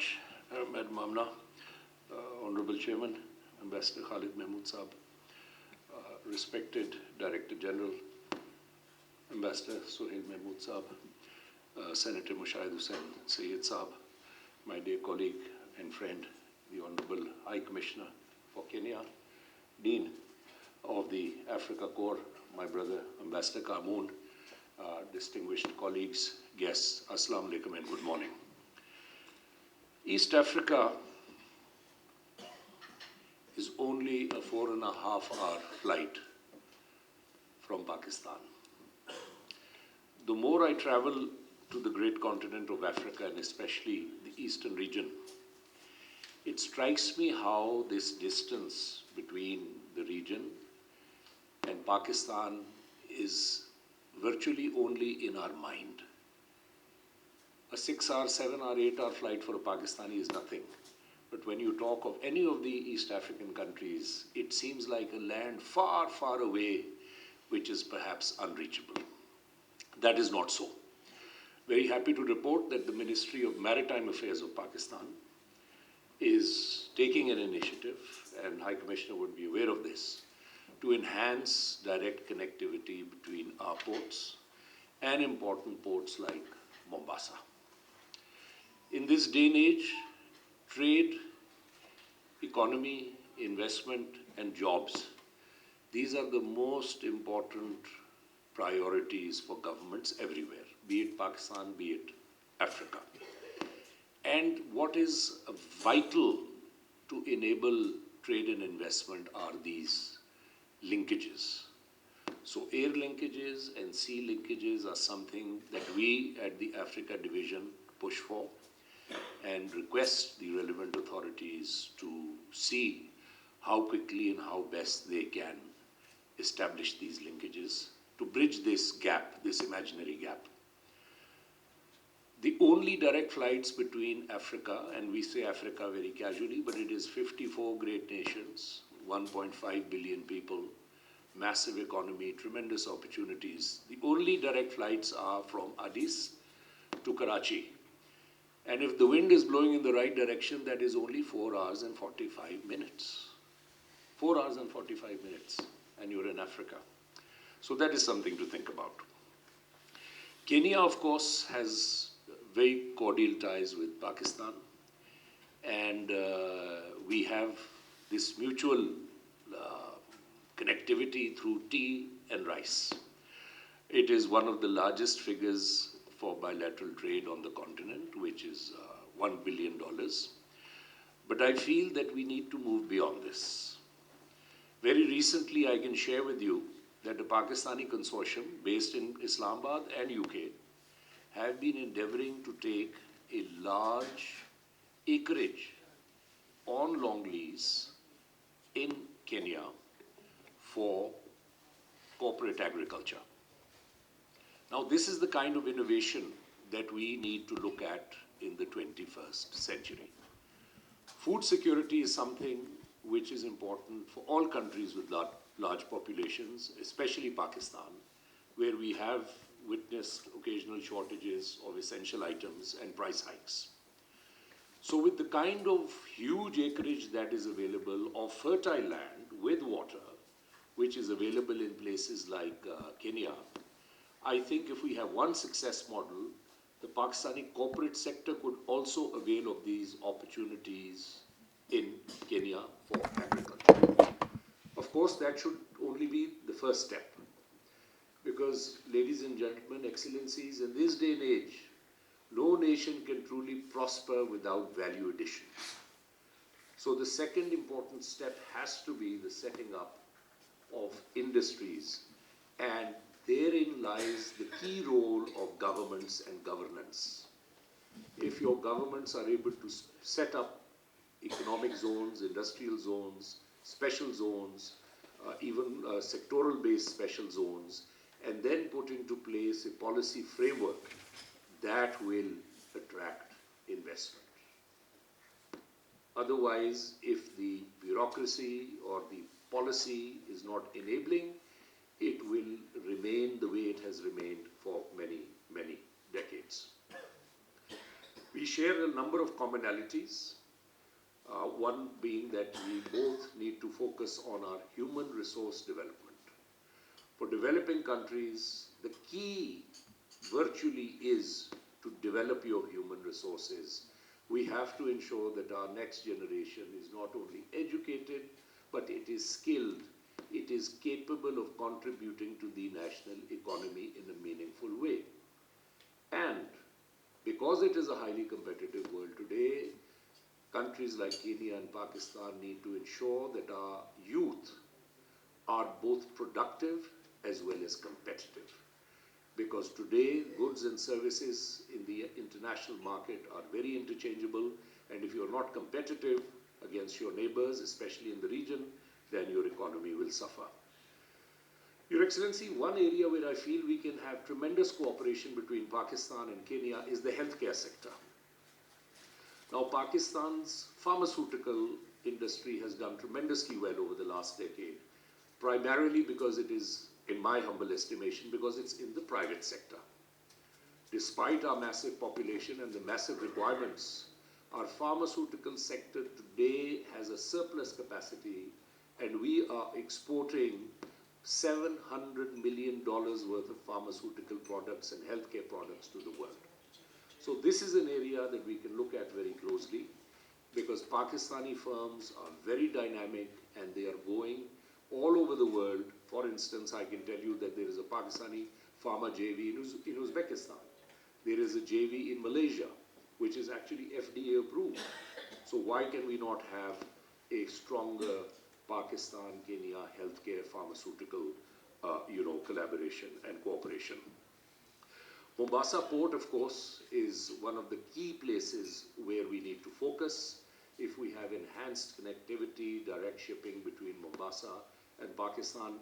much, Madam Amna, Honorable Chairman, Ambassador Khalid Mahmood Saab, respected Director General, Ambassador Sohail Mahmood Saab, Senator Mushahid Hussain Sayyid Saab, my dear colleague and friend, the Honorable High Commissioner for Kenya, Dean of the Africa Corps, my brother Ambassador Kamoon, distinguished colleagues, guests, Assalamu alaikum and good morning. East Africa is only a 4.5-hour flight from Pakistan. The more I travel to the great continent of Africa and especially the eastern region, it strikes me how this distance between the region and Pakistan is virtually only in our mind. A 6-hour, 7-hour, 8-hour flight for a Pakistani is nothing. But when you talk of any of the East African countries, it seems like a land far, far away, which is perhaps unreachable. That is not so. Very happy to report that the Ministry of Maritime Affairs of Pakistan is taking an initiative, and High Commissioner would be aware of this, to enhance direct connectivity between our ports and important ports like Mombasa. In this day and age, trade, economy, investment, and jobs, these are the most important priorities for governments everywhere, be it Pakistan, be it Africa. And what is vital to enable trade and investment are these linkages. So air linkages and sea linkages are something that we at the Africa Division push for and request the relevant authorities to see how quickly and how best they can establish these linkages to bridge this gap, this imaginary gap. The only direct flights between Africa, and we say Africa very casually, but it is 54 great nations, 1.5 billion people, massive economy, tremendous opportunities. The only direct flights are from Addis to Karachi. And if the wind is blowing in the right direction, that is only 4 hours and 45 minutes. 4 hours and 45 minutes, and you're in Africa. So that is something to think about. Kenya, of course, has very cordial ties with Pakistan, and we have this mutual connectivity through tea and rice. It is one of the largest figures for bilateral trade on the continent, which is $1 billion. But I feel that we need to move beyond this. Very recently, I can share with you that the Pakistani consortium based in Islamabad and UK have been endeavoring to take a large acreage on long lease in Kenya for corporate agriculture. Now, this is the kind of innovation that we need to look at in the 21st century. Food security is something which is important for all countries with large populations, especially Pakistan, where we have witnessed occasional shortages of essential items and price hikes. So with the kind of huge acreage that is available of fertile land with water, which is available in places like Kenya, I think if we have one success model, the Pakistani corporate sector could also avail of these opportunities in Kenya for agriculture. Of course, that should only be the first step, because, ladies and gentlemen, excellencies, in this day and age, no nation can truly prosper without value addition. So the second important step has to be the setting up of industries, and therein lies the key role of governments and governance. If your governments are able to set up economic zones, industrial zones, special zones, even sectoral-based special zones, and then put into place a policy framework that will attract investment. Otherwise, if the bureaucracy or the policy is not enabling, it will remain the way it has remained for many, many decades. We share a number of commonalities, one being that we both need to focus on our human resource development. For developing countries, the key virtually is to develop your human resources. We have to ensure that our next generation is not only educated, but it is skilled, it is capable of contributing to the national economy in a meaningful way. And because it is a highly competitive world today, countries like Kenya and Pakistan need to ensure that our youth are both productive as well as competitive. Because today, goods and services in the international market are very interchangeable, and if you're not competitive against your neighbors, especially in the region, then your economy will suffer. Your Excellency, one area where I feel we can have tremendous cooperation between Pakistan and Kenya is the healthcare sector. Now, Pakistan's pharmaceutical industry has done tremendously well over the last decade, primarily because it is, in my humble estimation, because it's in the private sector. Despite our massive population and the massive requirements, our pharmaceutical sector today has a surplus capacity, and we are exporting $700 million worth of pharmaceutical products and healthcare products to the world. So this is an area that we can look at very closely, because Pakistani firms are very dynamic and they are going all over the world. For instance, I can tell you that there is a Pakistani pharma JV in Uzbekistan. There is a JV in Malaysia, which is actually FDA approved. So why can we not have a stronger Pakistan-Kenya healthcare pharmaceutical collaboration and cooperation? Mombasa Port, of course, is one of the key places where we need to focus. If we have enhanced connectivity, direct shipping between Mombasa and Pakistan,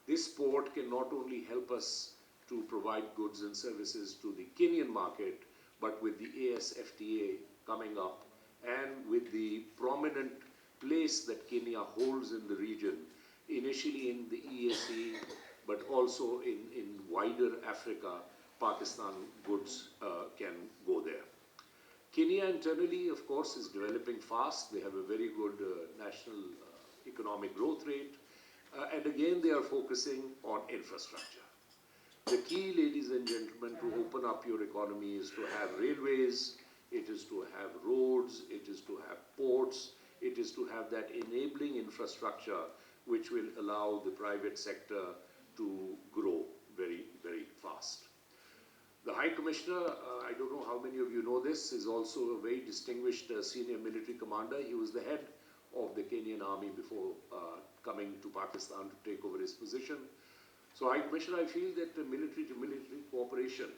this port can not only help us to provide goods and services to the Kenyan market, but with the ASFTA coming up and with the prominent place that Kenya holds in the region, initially in the EAC, but also in wider Africa, Pakistan goods can go there. Kenya internally, of course, is developing fast. They have a very good national economic growth rate. And again, they are focusing on infrastructure. The key, ladies and gentlemen, to open up your economy is to have railways, it is to have roads, it is to have ports, it is to have that enabling infrastructure which will allow the private sector to grow very, very fast. The High Commissioner, I don't know how many of you know this, is also a very distinguished senior military commander. He was the head of the Kenyan army before coming to Pakistan to take over his position. So, High Commissioner, I feel that the military-to-military cooperation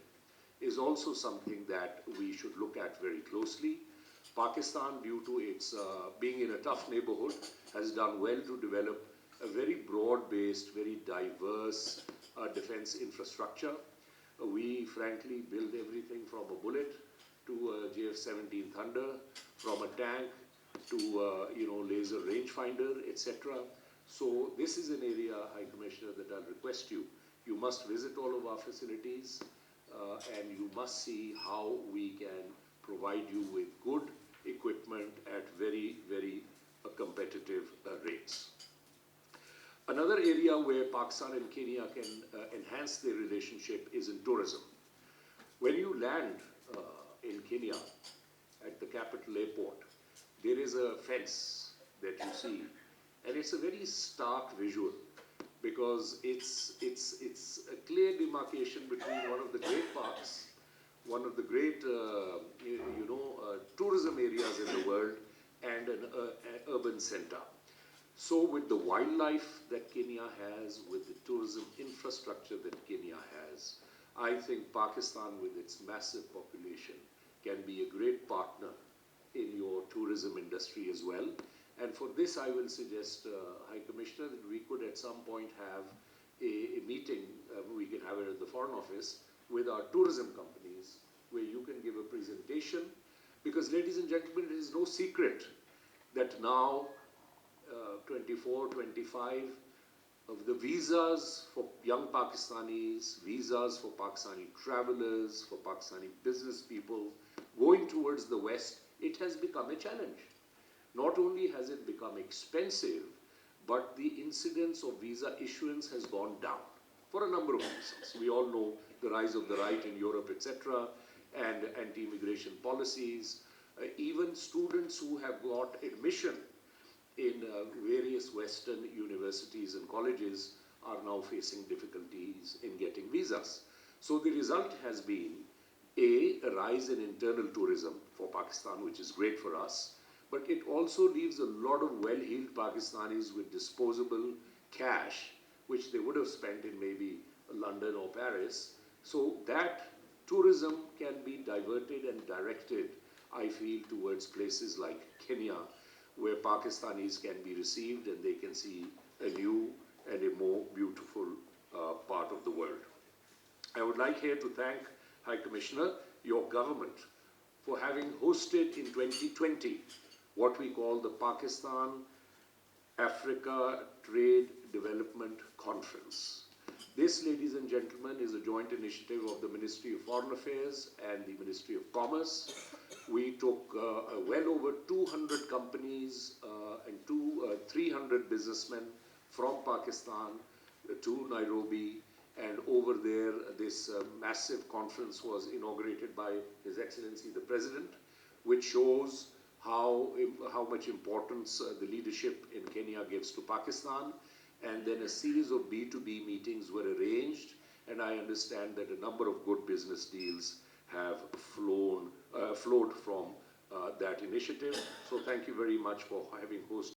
is also something that we should look at very closely. Pakistan, due to its being in a tough neighborhood, has done well to develop a very broad-based, very diverse defense infrastructure. We frankly build everything from a bullet to a JF-17 Thunder, from a tank to laser rangefinder, etc. So this is an area, High Commissioner, that I'll request you. You must visit all of our facilities and you must see how we can provide you with good equipment at very, very competitive rates. Another area where Pakistan and Kenya can enhance their relationship is in tourism. When you land in Kenya at the capital airport, there is a fence that you see, and it's a very stark visual because it's a clear demarcation between one of the great parks, one of the great tourism areas in the world, and an urban center. So with the wildlife that Kenya has, with the tourism infrastructure that Kenya has, I think Pakistan, with its massive population, can be a great partner in your tourism industry as well. And for this, I will suggest, High Commissioner, that we could at some point have a meeting, we can have it at the Foreign Office, with our tourism companies, where you can give a presentation. Because, ladies and gentlemen, it is no secret that now 24, 25 of the visas for young Pakistanis, visas for Pakistani travelers, for Pakistani business people, Going towards the West, it has become a challenge. Not only has it become expensive, but the incidence of visa issuance has gone down for a number of reasons. We all know the rise of the right in Europe, etc., and anti-immigration policies. Even students who have got admission in various Western universities and colleges are now facing difficulties in getting visas. So the result has been a rise in internal tourism for Pakistan, which is great for us, but it also leaves a lot of well-heeled Pakistanis with disposable cash, which they would have spent in maybe London or Paris. So that tourism can be diverted and directed, I feel, towards places like Kenya, where Pakistanis can be received and they can see a new and a more beautiful part of the world. I would like here to thank High Commissioner, your government, for having hosted in 2020 what we call the Pakistan Africa Trade Development Conference. This, ladies and gentlemen, is a joint initiative of the Ministry of Foreign Affairs and the Ministry of Commerce. We took well over 200 companies and 300 businessmen from Pakistan to Nairobi, and over there this massive conference was inaugurated by His Excellency the President, which shows how much importance the leadership in Kenya gives to Pakistan. And then a series of B2B meetings were arranged, and I understand that a number of good business deals have flowed from that initiative. So thank you very much for having hosted